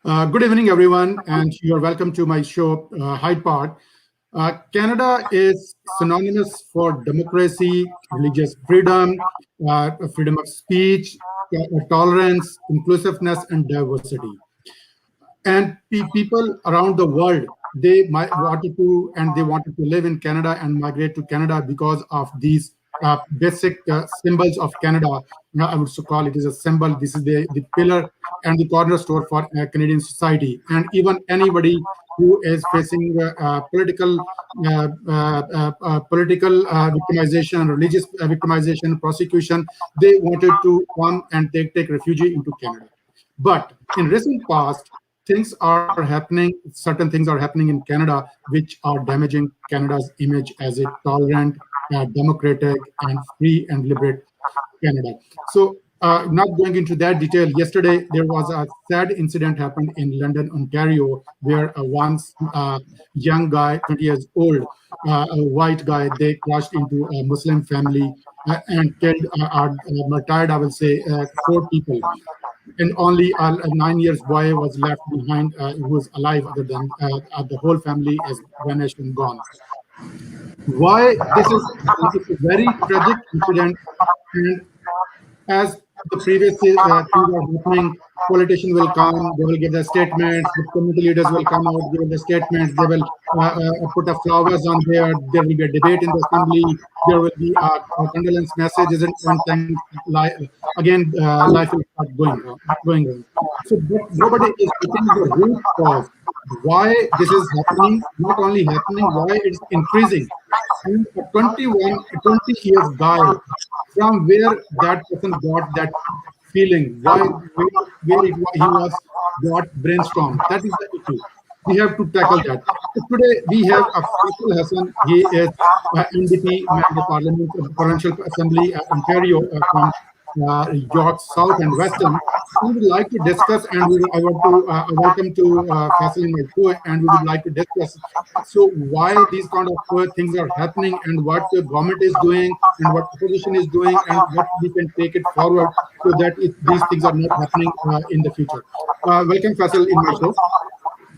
Good evening, everyone, and you are welcome to my show, Hyde Park. Canada is synonymous for democracy, religious freedom, freedom of speech, tolerance, inclusiveness, and diversity. And people around the world, they might wanted to live in Canada and migrate to Canada because of these basic symbols of Canada. I would so call it as a symbol. This is the pillar and the cornerstone for Canadian society. And even anybody who is facing political victimization, religious victimization, prosecution, they wanted to come and take refuge into Canada. But in recent past, things are happening, certain things are happening in Canada, which are damaging Canada's image as a tolerant, democratic, and free and liberate Canada. So, not going into that detail, yesterday there was a sad incident happened in London, Ontario, where a once young guy, 20 years old, a white guy, they crashed into a Muslim family and killed, murdered, I will say, four people, and only a 9 years boy was left behind who was alive. Other than the whole family is vanished and gone. Why this is it's a very tragic incident, and as the previous things are happening, politicians will come, they will give their statements, the community leaders will come out, give their statements, they will put the flowers on there will be a debate in the assembly, there will be condolence messages, and things again, life will start going on. So nobody is looking at the root cause, why this is happening, not only happening, why it's increasing. And a 20 years guy, from where that person got that feeling, where he was got brainstormed. That is the issue. We have to tackle that. So today we have a Faisal Hassan. He is NDP member of Parliament of Provincial Assembly, Ontario, from York South and Weston. We would like to discuss, and I want to welcome to Faisal in my show, and we would like to discuss so why these kind of things are happening, and what the government is doing, and what opposition is doing, and what we can take it forward so that these things are not happening in the future. Welcome, Faisal, in my show.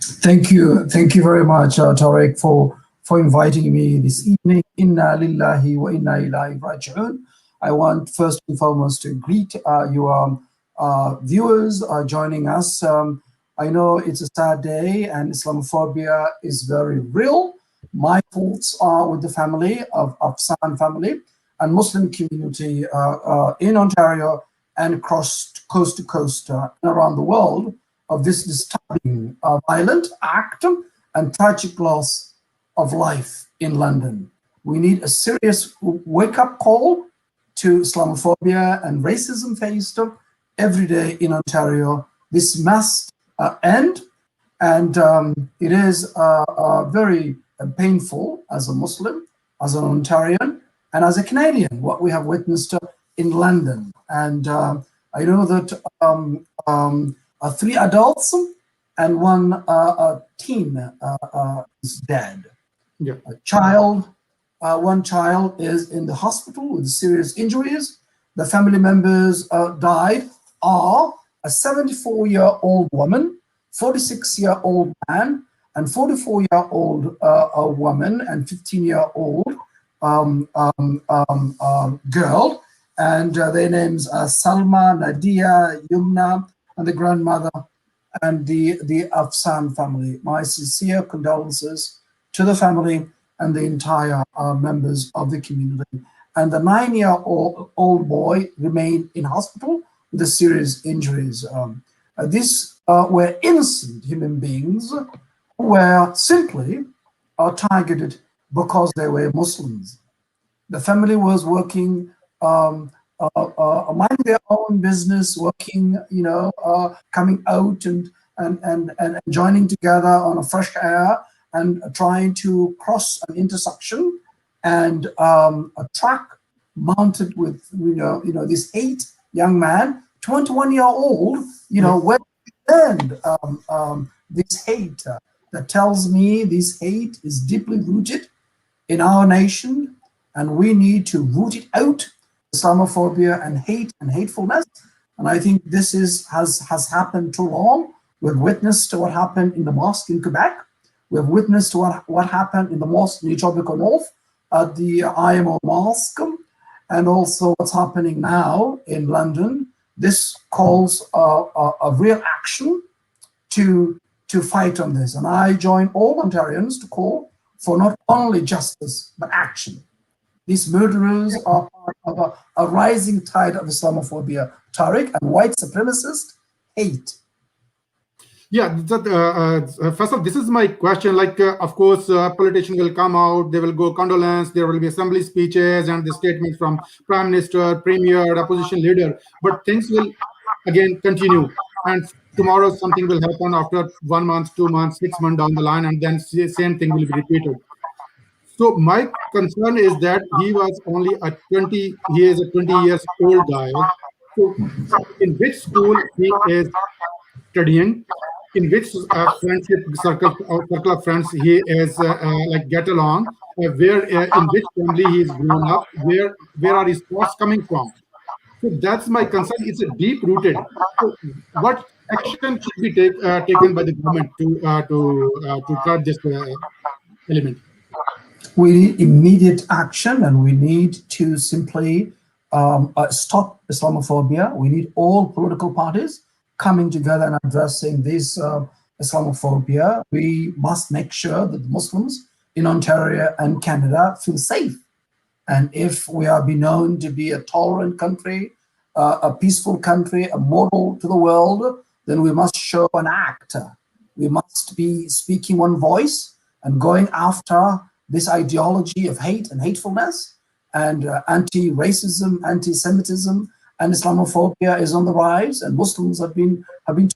Thank you very much, Tarek, for inviting me this evening. Inna lillahi wa inna ilaihi raji'un. I want first and foremost to greet your viewers joining us. I know it's a sad day and Islamophobia is very real. My thoughts are with the family of Hassan family and Muslim community in Ontario and across coast to coast and around the world of this disturbing, violent act and tragic loss of life in London. We need a serious wake-up call to Islamophobia and racism faced every day in Ontario. This must end, and it is very painful as a Muslim, as an Ontarian, and as a Canadian, what we have witnessed in London. And I know that 3 adults and 1 teen is dead. Yeah. One child is in the hospital with serious injuries. The family members died are a 74-year-old woman, 46-year-old man, and 44-year-old woman, and 15-year-old girl. And their names are Salma, Nadia, Yumna, and the grandmother, and the Hassan family. My sincere condolences to the family and the entire members of the community. And the 9-year-old boy remained in hospital with the serious injuries. These were innocent human beings who were simply targeted because they were Muslims. The family was working, minding their own business, working, coming out and joining together on a fresh air, and trying to cross an intersection, and a truck mounted with this 8 young man, 21-year-old, where learned this hate that tells me this hate is deeply rooted in our nation, and we need to root it out. Islamophobia and hate and hatefulness, and I think this has happened too long. We've witnessed what happened in the mosque in Quebec. We've witnessed what happened in the mosque in the Tropical North at the IMO Mosque, and also what's happening now in London. This calls a real action to fight on this. And I join all Ontarians to call for not only justice, but action. These murderers are part of a rising tide of Islamophobia, Tariq, and white supremacist hate. Yeah, Faisal, this is my question. Like, of course, politicians will come out, they will go condolence, there will be assembly speeches and the statements from Prime Minister, Premier, opposition leader, but things will again continue. And tomorrow something will happen after 1 month, 2 months, 6 months down the line, and then the same thing will be repeated. So my concern is that he was only he is a 20 years old guy. So in which school he is studying, in which friendship circle of friends he is like get along, where in which family he is grown up, where are his thoughts coming from? So that's my concern. It's a deep rooted. So what action should be taken by the government to curb this element? We need immediate action, and we need to simply stop Islamophobia. We need all political parties coming together and addressing this Islamophobia. We must make sure that the Muslims in Ontario and Canada feel safe. And if we are be known to be a tolerant country, a peaceful country, a model to the world, then we must show an act. We must be speaking one voice and going after this ideology of hate and hatefulness, and anti-racism, anti-Semitism, and Islamophobia is on the rise, and Muslims have been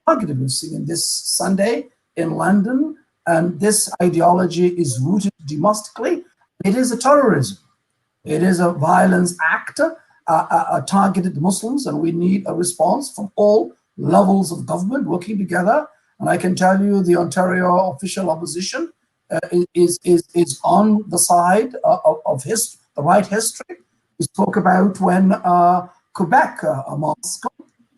targeted. We've seen this Sunday in London, and this ideology is rooted domestically. It is a terrorism. It is a violence act targeted Muslims, and we need a response from all levels of government working together. And I can tell you, the Ontario official opposition is on the side of the right history. We spoke about when Quebec, a mosque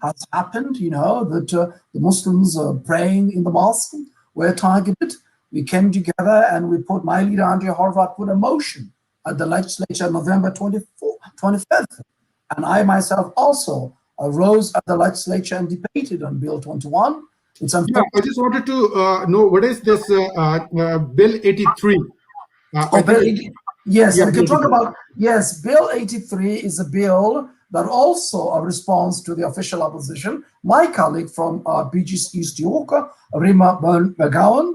has happened, that the Muslims praying in the mosque were targeted. We came together and we put, my leader, Andrea Horvath, put a motion at the legislature November 25th. And I myself also rose at the legislature and debated on Bill 21. Yeah, I just wanted to know, what is this Bill 83? Yes, yeah, we can talk about, yes, Bill 83 is a bill that also a response to the official opposition. My colleague from BG's East York, Rima McGowan,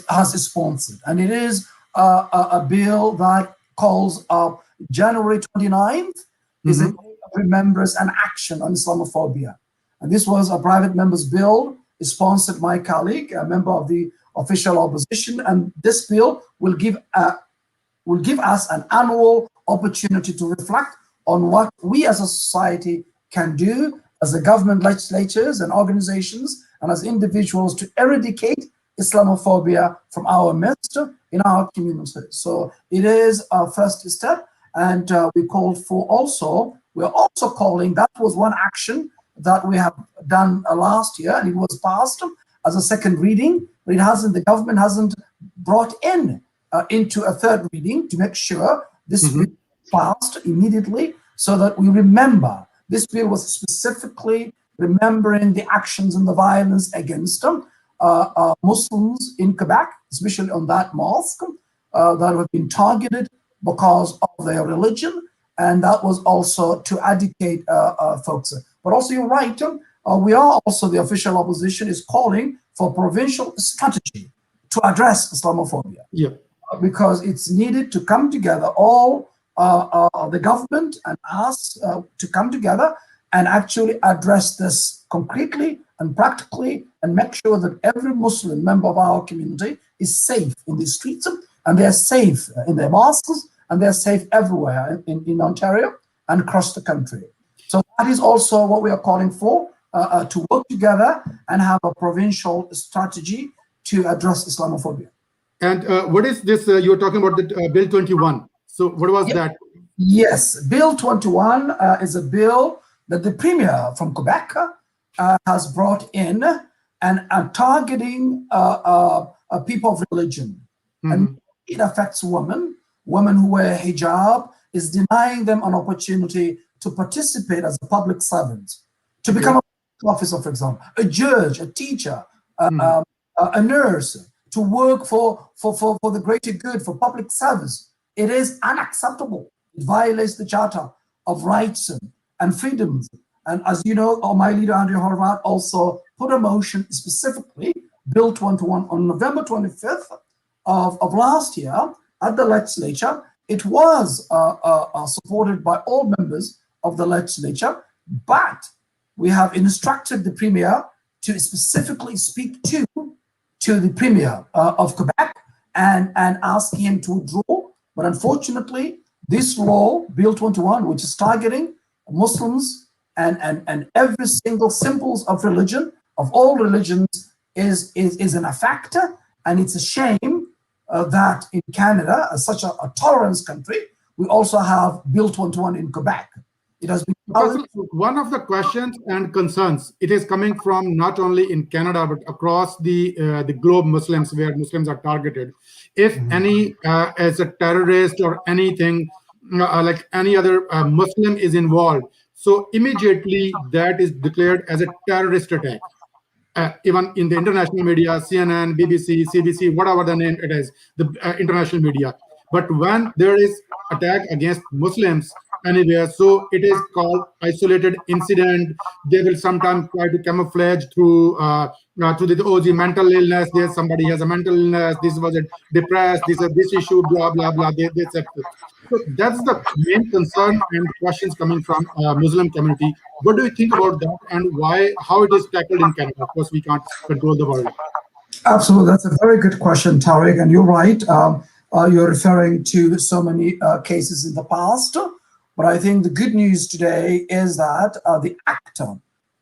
has sponsored. And it is a bill that calls January 29th is a day of remembrance and action on Islamophobia. And this was a private member's bill, sponsored my colleague, a member of the official opposition. And this bill will give us an annual opportunity to reflect on what we as a society can do as the government, legislatures and organizations and as individuals to eradicate Islamophobia from our midst in our community. So it is our first step, and we're also calling, that was one action that we have done last year, and it was passed as a second reading, but the government hasn't brought into a third reading to make sure this bill passed immediately, so that we remember. This bill was specifically remembering the actions and the violence against Muslims in Quebec, especially on that mosque, that have been targeted because of their religion, and that was also to educate folks. But also, you're right, we are also, the official opposition is calling for provincial strategy to address Islamophobia. Yeah. Because it's needed to come together, all the government and us to come together and actually address this concretely and practically, and make sure that every Muslim member of our community is safe in the streets, and they're safe in their mosques, and they're safe everywhere in Ontario and across the country. So that is also what we are calling for, to work together and have a provincial strategy to address Islamophobia. And what is this? You're talking about the Bill 21. So what was that? Yes, Bill 21 is a bill that the Premier from Quebec has brought in, and targeting people of religion. And it affects women who wear hijab, is denying them an opportunity to participate as a public servant, to become a police officer, for example, a judge, a teacher, a nurse, to work for the greater good, for public service. It is unacceptable. It violates the Charter of Rights and Freedoms. And as you know, my leader, Andrew Horvath, also put a motion specifically, Bill 21, on November 25th of last year at the legislature. It was supported by all members of the legislature, but we have instructed the Premier to specifically speak to the Premier of Quebec and ask him to withdraw. But unfortunately, this law, Bill 21, which is targeting Muslims and every single symbols of religion, of all religions, is in effect. And it's a shame that in Canada, as such a tolerance country, we also have Bill 21 in Quebec. It has been one of the questions and concerns. It is coming from not only in Canada but across the globe, Muslims, where Muslims are targeted. If any as a terrorist or anything like any other Muslim is involved, so immediately that is declared as a terrorist attack. Even in the international media, CNN, BBC, CBC, whatever the name it is, the international media. But when there is attack against Muslims anywhere, so it is called isolated incident. They will sometimes try to camouflage through the mental illness. There's somebody has a mental illness. This was a depressed. This issue. Blah blah blah. They said. So that's the main concern and questions coming from Muslim community. What do you think about that, and how it is tackled in Canada? Of course, we can't control the world. Absolutely, that's a very good question, Tariq, and you're right. You're referring to so many cases in the past. But I think the good news today is that the act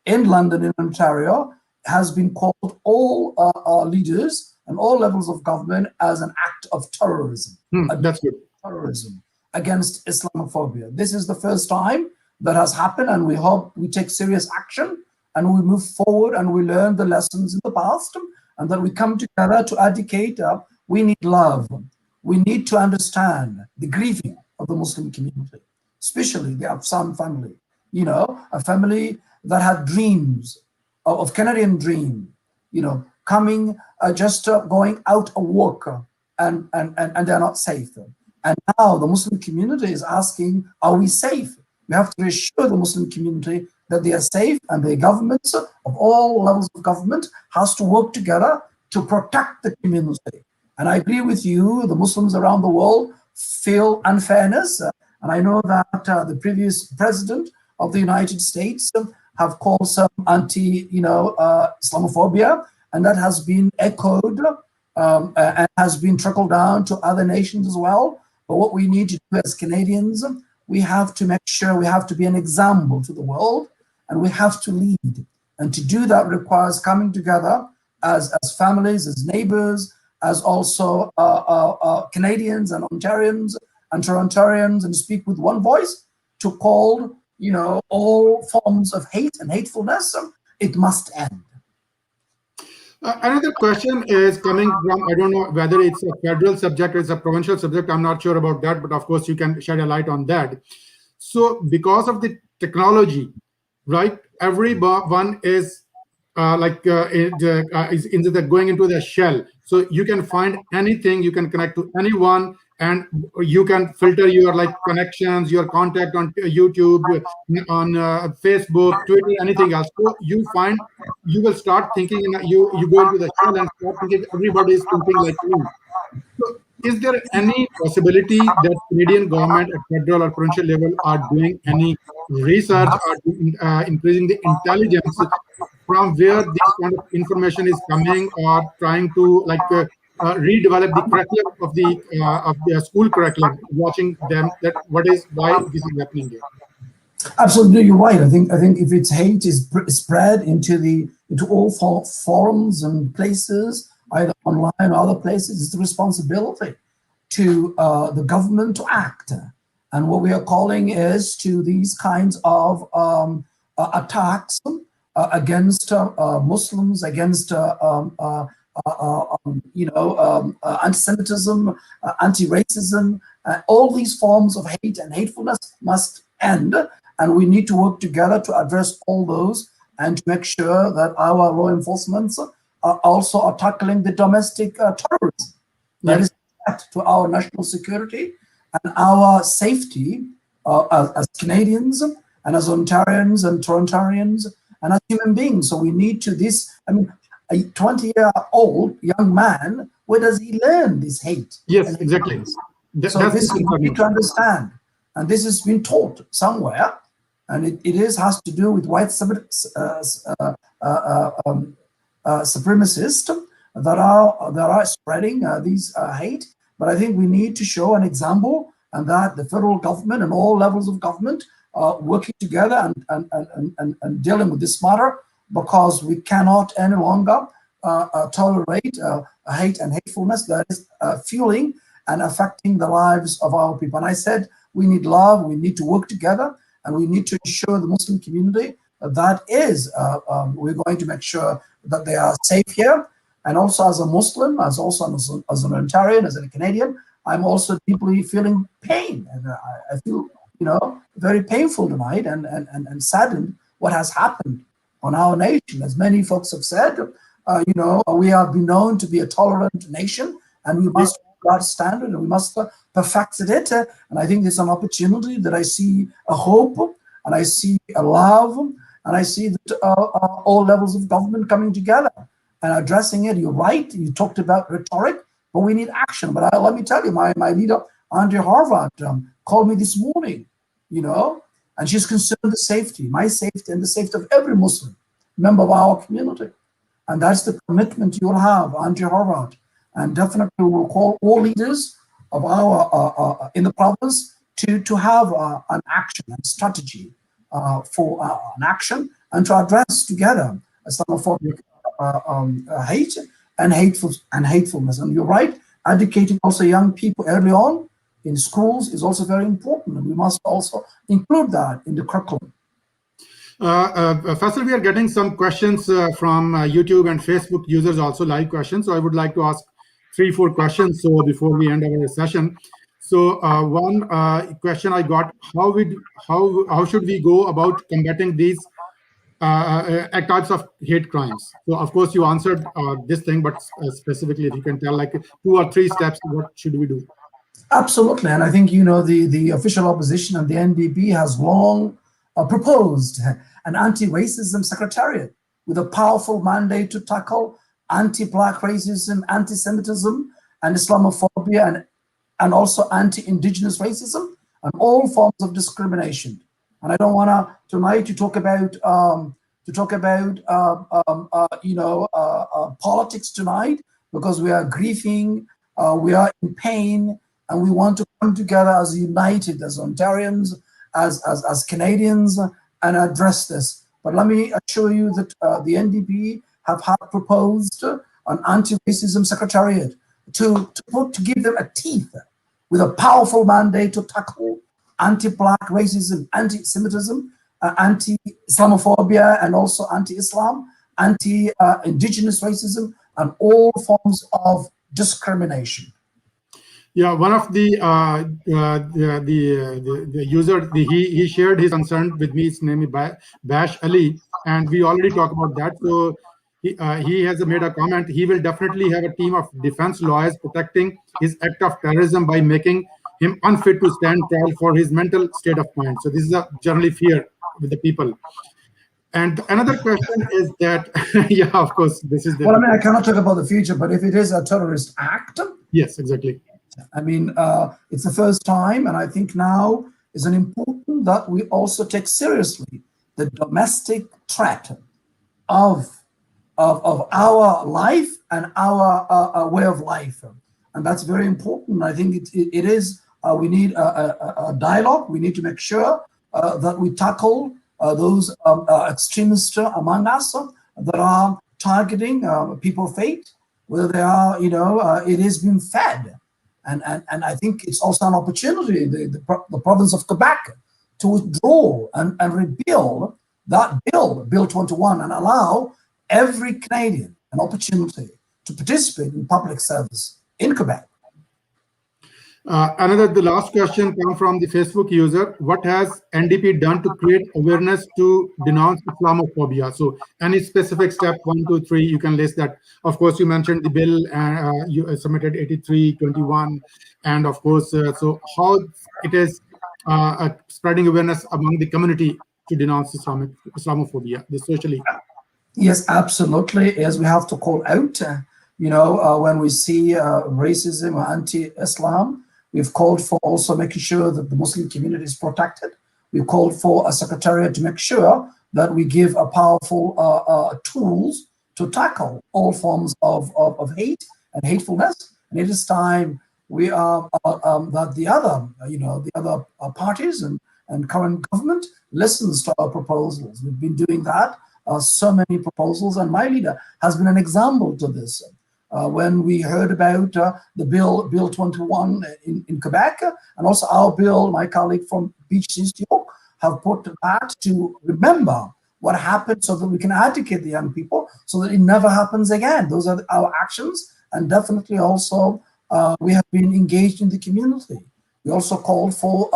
in London, in Ontario, has been called all leaders and all levels of government as an act of terrorism. That's good. Terrorism against Islamophobia. This is the first time that has happened, and we hope we take serious action and we move forward and we learn the lessons in the past, and that we come together to educate. We need love. We need to understand the grieving of the Muslim community, especially the Afsan family, a family that had dreams of Canadian dream, coming, just going out of work and they're not safe. And now the Muslim community is asking, are we safe? We have to reassure the Muslim community that they are safe, and the governments of all levels of government has to work together to protect the community. And I agree with you, the Muslims around the world feel unfairness. And I know that the previous president of the United States have called some Islamophobia, and that has been echoed and has been trickled down to other nations as well. But what we need to do as Canadians, we have to make sure we have to be an example to the world, and we have to lead. And to do that requires coming together as families, as neighbors, as also Canadians and Ontarians and Torontarians, and speak with one voice to call, all forms of hate and hatefulness. It must end. Another question is coming from, I don't know whether it's a federal subject or it's a provincial subject. I'm not sure about that, but of course you can shed a light on that. So because of the technology, right, everyone is going into the shell. So you can find anything, you can connect to anyone, and you can filter your connections, your contact on YouTube, on Facebook, Twitter, anything else. So you will start thinking, you go into the shell and start thinking everybody is thinking like you. So is there any possibility that Canadian government at federal or provincial level are doing any research or increasing the intelligence from where this kind of information is coming, or trying to redevelop the curriculum of the school curriculum, watching them why this is happening there? Absolutely, you're right. I think if it's hate is spread into all forums and places, either online or other places, it's the responsibility to the government to act. And what we are calling is to these kinds of attacks against Muslims, against anti-Semitism, anti-racism. All these forms of hate and hatefulness must end, and we need to work together to address all those and to make sure that our law enforcement also are tackling the domestic terrorism that is a threat to our national security and our safety as Canadians and as Ontarians and Torontarians and as human beings. So we need to a 20-year-old young man, where does he learn this hate? Yes, exactly. So this we need to understand, and this has been taught somewhere, and it has to do with white supremacists that are spreading these hate. But I think we need to show an example, and that the federal government and all levels of government are working together and dealing with this matter, because we cannot any longer tolerate hate and hatefulness that is fueling and affecting the lives of our people. And I said we need love, we need to work together, and we need to ensure the Muslim community that we're going to make sure that they are safe here. And also as a Muslim, as an Ontarian, as a Canadian, I'm also deeply feeling pain. And I feel, very painful tonight and saddened what has happened on our nation. As many folks have said, we have been known to be a tolerant nation, and we must God's standard, and we must perfect it. And I think it's an opportunity that I see a hope, and I see a love, and I see that all levels of government coming together and addressing it. You're right. You talked about rhetoric, but we need action. But let me tell you, my leader, Andrea Harvard, called me this morning, and she's concerned with the safety, my safety, and the safety of every Muslim member of our community. And that's the commitment you'll have, Andrea Harvard. And definitely we'll call all leaders of our in the province to have an action and strategy for an action, and to address together Islamophobic hate and hatefulness. And you're right, educating also young people early on in schools is also very important, and we must also include that in the curriculum. Faisal, we are getting some questions from YouTube and Facebook users, also live questions. So I would like to ask 3-4 questions before we end our session. So one question I got: how should we go about combating these types of hate crimes? So of course you answered this thing, but specifically if you can tell like 2 or 3 steps, what should we do? Absolutely, and I think the official opposition and the NDP has long proposed an anti-racism secretariat with a powerful mandate to tackle anti-Black racism, anti-Semitism, and Islamophobia, and also anti-Indigenous racism and all forms of discrimination. And I don't want tonight to talk about politics tonight, because we are grieving, we are in pain, and we want to come together as united, as Ontarians, as Canadians, and address this. But let me assure you that the NDP have proposed an anti-racism secretariat to give them a teeth with a powerful mandate to tackle anti-Black racism, anti-Semitism, anti-Islamophobia, and also anti-Islam, anti-Indigenous racism, and all forms of discrimination. Yeah, one of the user, he shared his concern with me. His name is Bash Ali, and we already talked about that. So he has made a comment. He will definitely have a team of defense lawyers protecting his act of terrorism by making him unfit to stand trial for his mental state of mind. So this is a generally fear with the people. And another question is that, yeah, of course, this is the. Well, I mean, I cannot talk about the future, but if it is a terrorist act, yes, exactly. I mean, it's the first time, and I think now is an important that we also take seriously the domestic threat of our life and our way of life, and that's very important. I think it is. We need a dialogue. We need to make sure that we tackle those extremists among us that are targeting people of faith, whether they are, it is being fed. And I think it's also an opportunity, the province of Quebec, to withdraw and rebuild that Bill 21, and allow every Canadian an opportunity to participate in public service in Quebec. The last question comes from the Facebook user. What has NDP done to create awareness to denounce Islamophobia? So any specific step, 1, 2, 3, you can list that. Of course, you mentioned the bill, you submitted 8321. And of course, so how it is spreading awareness among the community to denounce Islamophobia, socially? Yes, absolutely. As we have to call out, when we see racism or anti-Islam, we've called for also making sure that the Muslim community is protected. We've called for a secretariat to make sure that we give a powerful tools to tackle all forms of hate and hatefulness. And it is time we that the other parties and current government listens to our proposals. We've been doing that. So many proposals, and my leader has been an example to this. When we heard about the Bill 21 in Quebec, and also our bill, my colleague from Beach East York have put that to remember what happened so that we can educate the young people so that it never happens again. Those are our actions, and definitely also we have been engaged in the community. We also called for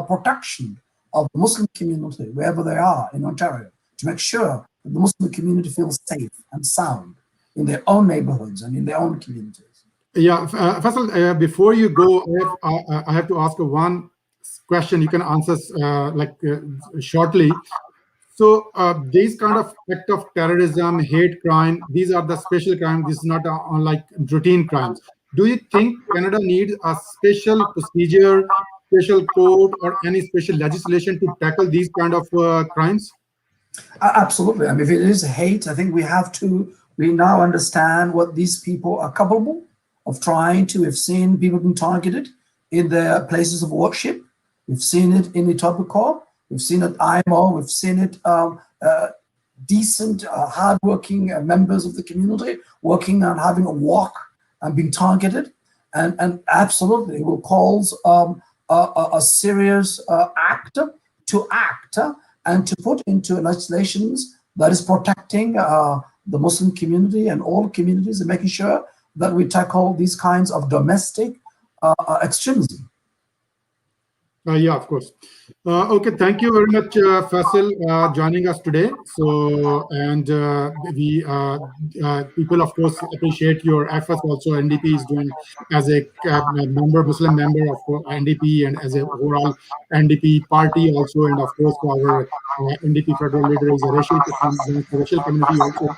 protection of the Muslim community wherever they are in Ontario to make sure that the Muslim community feels safe and sound in their own neighborhoods and in their own communities. Yeah, Faisal, before you go, I have to ask one question. You can answer shortly. So these kind of act of terrorism, hate crime, these are the special crimes. This is not like routine crimes. Do you think Canada needs a special procedure, special code, or any special legislation to tackle these kind of crimes? Absolutely. I mean, if it is hate, I think we now understand what these people are capable of trying to. We've seen people being targeted in their places of worship. We've seen it in Etobicoke. We've seen it IMO. We've seen it decent, hardworking members of the community working on having a walk and being targeted. And absolutely, it will cause a serious act to act and to put into legislations that is protecting the Muslim community and all communities and making sure that we tackle these kinds of domestic extremism. Yeah, of course. Okay, thank you very much, Faisal, joining us today. So, and we people, of course, appreciate your efforts. Also, NDP is doing as a Muslim member of NDP, and as a overall NDP party also, and of course, our NDP federal leader is a racial community also.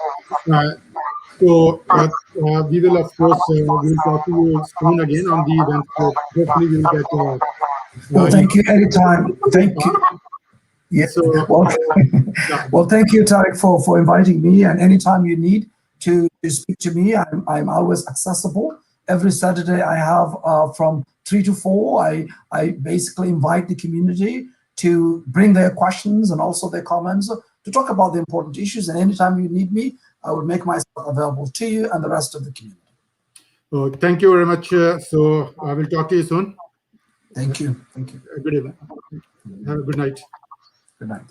We will, of course, we'll talk to you soon again on the event. So hopefully, we will get. Well, thank you anytime. Thank you. Yeah. So, well, thank you, Tariq, for inviting me. And anytime you need to speak to me, I'm always accessible. Every Saturday I have from 3 to 4. I basically invite the community to bring their questions and also their comments to talk about the important issues. And anytime you need me, I will make myself available to you and the rest of the community. Thank you very much. So I will talk to you soon. Thank you. Thank you. Good evening. Have a good night. Good night.